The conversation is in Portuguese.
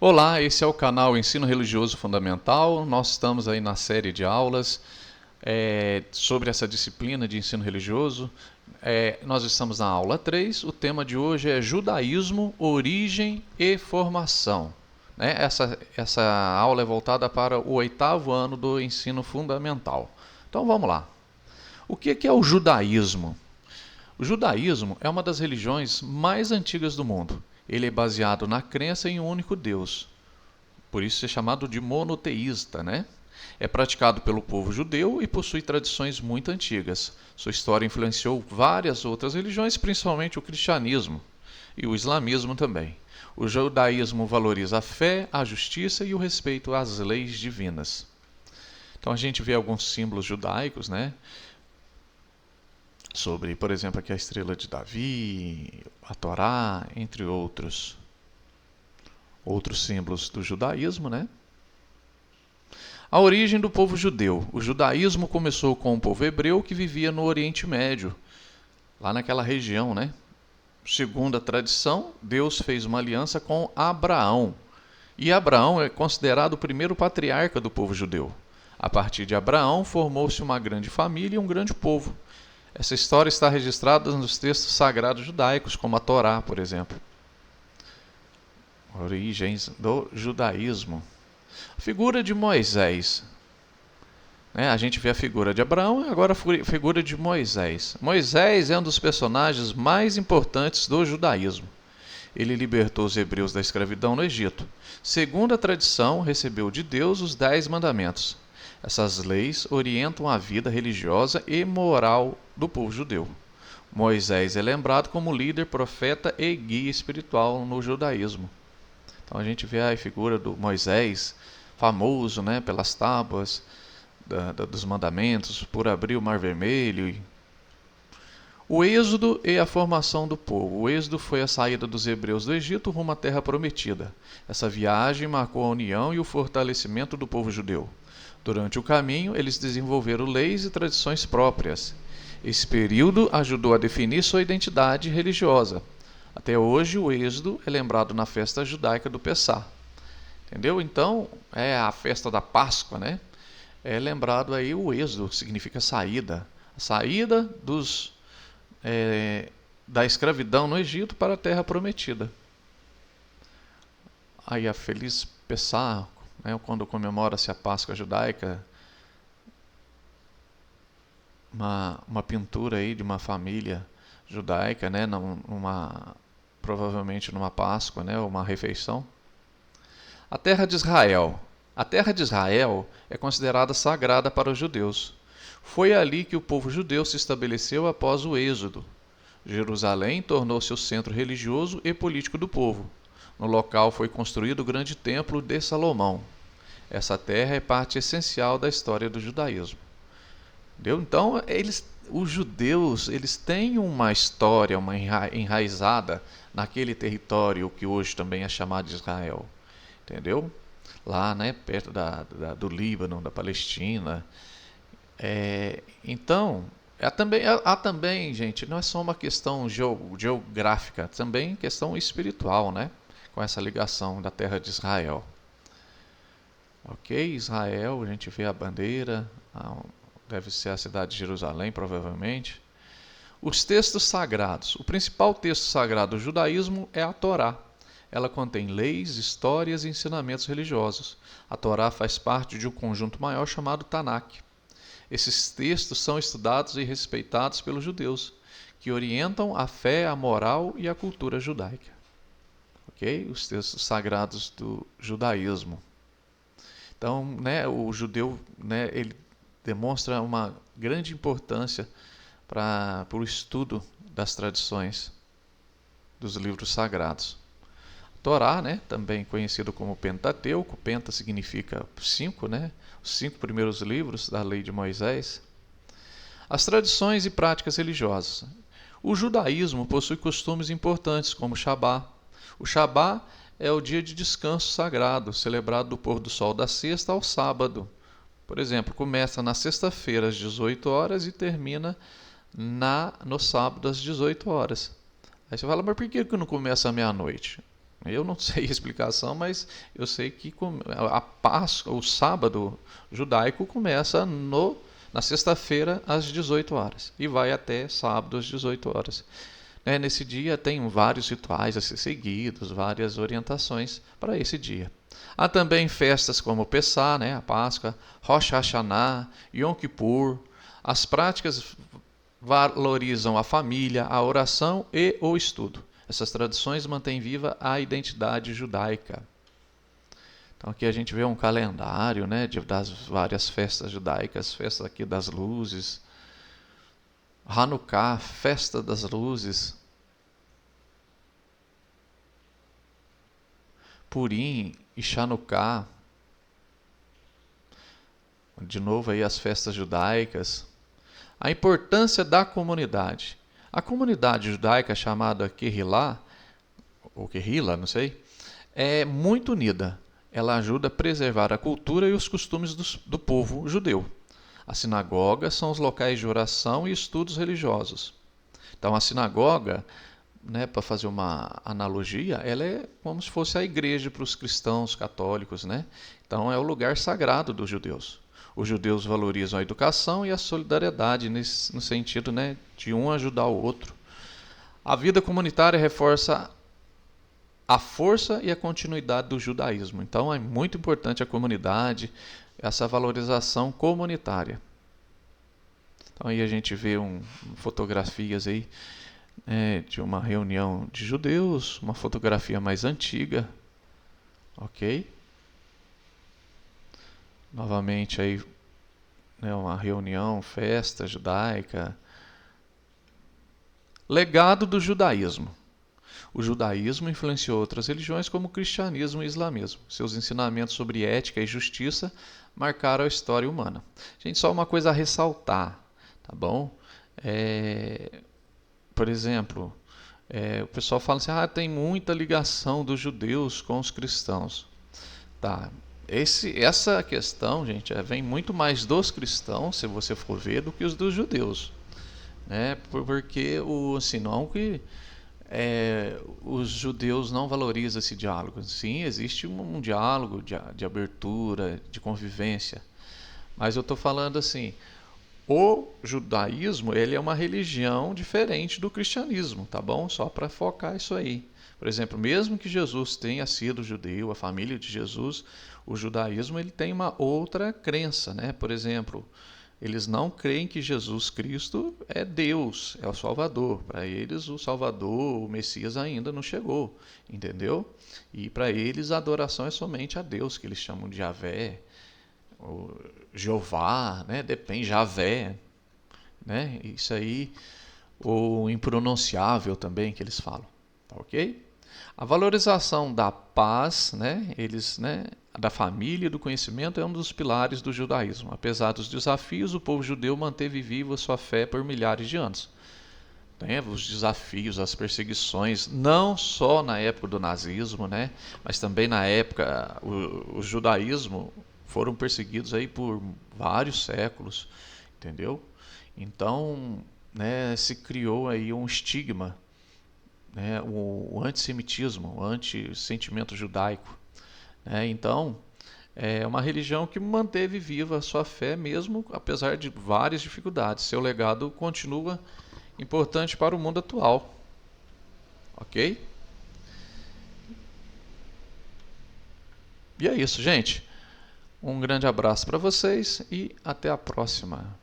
Olá, esse é o canal Ensino Religioso Fundamental. Nós estamos aí na série de aulas sobre essa disciplina de ensino religioso. Nós estamos na aula 3. O tema de hoje é Judaísmo, Origem e Formação. Essa aula é voltada para o 8º ano do ensino fundamental. Então vamos lá. O que é o judaísmo? O judaísmo é uma das religiões mais antigas do mundo. Ele é baseado na crença em um único Deus. Por isso é chamado de monoteísta, né? É praticado pelo povo judeu e possui tradições muito antigas. Sua história influenciou várias outras religiões, principalmente o cristianismo e o islamismo também. O judaísmo valoriza a fé, a justiça e o respeito às leis divinas. Então a gente vê alguns símbolos judaicos, né? Sobre, por exemplo, aqui a estrela de Davi, a Torá, entre outros símbolos do judaísmo, né? A origem do povo judeu. O judaísmo começou com o povo hebreu que vivia no Oriente Médio, lá naquela região, né? Segundo a tradição, Deus fez uma aliança com Abraão. E Abraão é considerado o primeiro patriarca do povo judeu. A partir de Abraão, formou-se uma grande família e um grande povo. Essa história está registrada nos textos sagrados judaicos, como a Torá, por exemplo. Origens do judaísmo. A figura de Moisés. A gente vê a figura de Abraão e agora a figura de Moisés. Moisés é um dos personagens mais importantes do judaísmo. Ele libertou os hebreus da escravidão no Egito. Segundo a tradição, recebeu de Deus os 10 mandamentos. Essas leis orientam a vida religiosa e moral do povo judeu. Moisés é lembrado como líder, profeta e guia espiritual no judaísmo. Então a gente vê a figura do Moisés, famoso, né, pelas tábuas dos mandamentos, por abrir o Mar Vermelho. O êxodo e a formação do povo. O êxodo foi a saída dos hebreus do Egito rumo à Terra Prometida. Essa viagem marcou a união e o fortalecimento do povo judeu. Durante o caminho, eles desenvolveram leis e tradições próprias. Esse período ajudou a definir sua identidade religiosa. Até hoje, o êxodo é lembrado na festa judaica do Pessá. Entendeu? Então, é a festa da Páscoa, né? É lembrado aí o êxodo, que significa saída. A saída da escravidão no Egito para a Terra Prometida. Aí a Feliz Pessá, né, quando comemora-se a Páscoa judaica, uma pintura aí de uma família judaica, né, provavelmente numa Páscoa, né, uma refeição. A terra de Israel. A terra de Israel é considerada sagrada para os judeus. Foi ali que o povo judeu se estabeleceu após o êxodo. Jerusalém tornou-se o centro religioso e político do povo. No local foi construído o grande templo de Salomão. Essa terra é parte essencial da história do judaísmo. Entendeu? Então, os judeus, eles têm uma história, uma enraizada naquele território que hoje também é chamado de Israel. Entendeu? Lá, né, perto do Líbano, da Palestina. Então, há também, gente, não é só uma questão geográfica, também questão espiritual, né? Com essa ligação da terra de Israel. Ok, Israel, a gente vê a bandeira, deve ser a cidade de Jerusalém, provavelmente. Os textos sagrados. O principal texto sagrado do judaísmo é a Torá. Ela contém leis, histórias e ensinamentos religiosos. A Torá faz parte de um conjunto maior chamado Tanakh. Esses textos são estudados e respeitados pelos judeus, que orientam a fé, a moral e a cultura judaica. Ok? Os textos sagrados do judaísmo. Então, né, o judeu, né, ele demonstra uma grande importância para o estudo das tradições dos livros sagrados. Torá, né, também conhecido como Pentateuco, Penta significa 5, né, os 5 primeiros livros da lei de Moisés. As tradições e práticas religiosas. O judaísmo possui costumes importantes como o Shabá. O Shabá é o dia de descanso sagrado, celebrado do pôr do sol da sexta ao sábado. Por exemplo, começa na sexta-feira às 18 horas e termina no sábado às 18 horas. Aí você fala, mas por que não começa à meia-noite? Eu não sei a explicação, mas eu sei que a Páscoa, o sábado judaico começa na sexta-feira às 18 horas e vai até sábado às 18 horas. Nesse dia tem vários rituais a ser seguidos, várias orientações para esse dia. Há também festas como Pessá, a Páscoa, Rosh Hashanah, Yom Kippur. As práticas valorizam a família, a oração e o estudo. Essas tradições mantêm viva a identidade judaica. Então aqui a gente vê um calendário, das várias festas judaicas, festa aqui das luzes, Hanukkah, festa das luzes, Purim e Chanukah, de novo aí as festas judaicas. A importância da comunidade. A comunidade judaica chamada Kehillah, ou Kehillah, não sei, é muito unida. Ela ajuda a preservar a cultura e os costumes do povo judeu. As sinagogas são os locais de oração e estudos religiosos. Então a sinagoga, para fazer uma analogia, ela é como se fosse a igreja para os cristãos católicos. Então é o lugar sagrado dos judeus. Os judeus valorizam a educação e a solidariedade no sentido de um ajudar o outro. A vida comunitária reforça a força e a continuidade do judaísmo. Então é muito importante a comunidade, essa valorização comunitária. Então aí a gente vê fotografias aí de uma reunião de judeus, uma fotografia mais antiga, ok? Novamente aí uma reunião, festa judaica. Legado do judaísmo. O judaísmo influenciou outras religiões como o cristianismo e o islamismo. Seus ensinamentos sobre ética e justiça marcaram a história humana. Gente, só uma coisa a ressaltar, tá bom? Por exemplo, o pessoal fala assim, tem muita ligação dos judeus com os cristãos. Tá. Essa questão, gente, vem muito mais dos cristãos, se você for ver, do que os dos judeus. Porque não que os judeus não valorizam esse diálogo. Sim, existe um diálogo de abertura, de convivência. Mas eu estou falando assim, o judaísmo ele é uma religião diferente do cristianismo, tá bom? Só para focar isso aí. Por exemplo, mesmo que Jesus tenha sido judeu, a família de Jesus, o judaísmo ele tem uma outra crença, Por exemplo, eles não creem que Jesus Cristo é Deus, é o Salvador. Para eles, o Salvador, o Messias ainda não chegou, entendeu? E para eles, a adoração é somente a Deus, que eles chamam de Javé, ou Jeová, depende, Javé, Isso aí, ou impronunciável também, que eles falam, tá ok? A valorização da paz, da família e do conhecimento é um dos pilares do judaísmo. Apesar dos desafios, o povo judeu manteve viva sua fé por milhares de anos. Os desafios, as perseguições, não só na época do nazismo, mas também na época, o judaísmo foram perseguidos aí por vários séculos, entendeu? Então, se criou aí um estigma, o antissemitismo, o antissentimento judaico. Então, é uma religião que manteve viva a sua fé mesmo apesar de várias dificuldades. Seu legado continua importante para o mundo atual. Ok? E é isso, gente. Um grande abraço para vocês e até a próxima.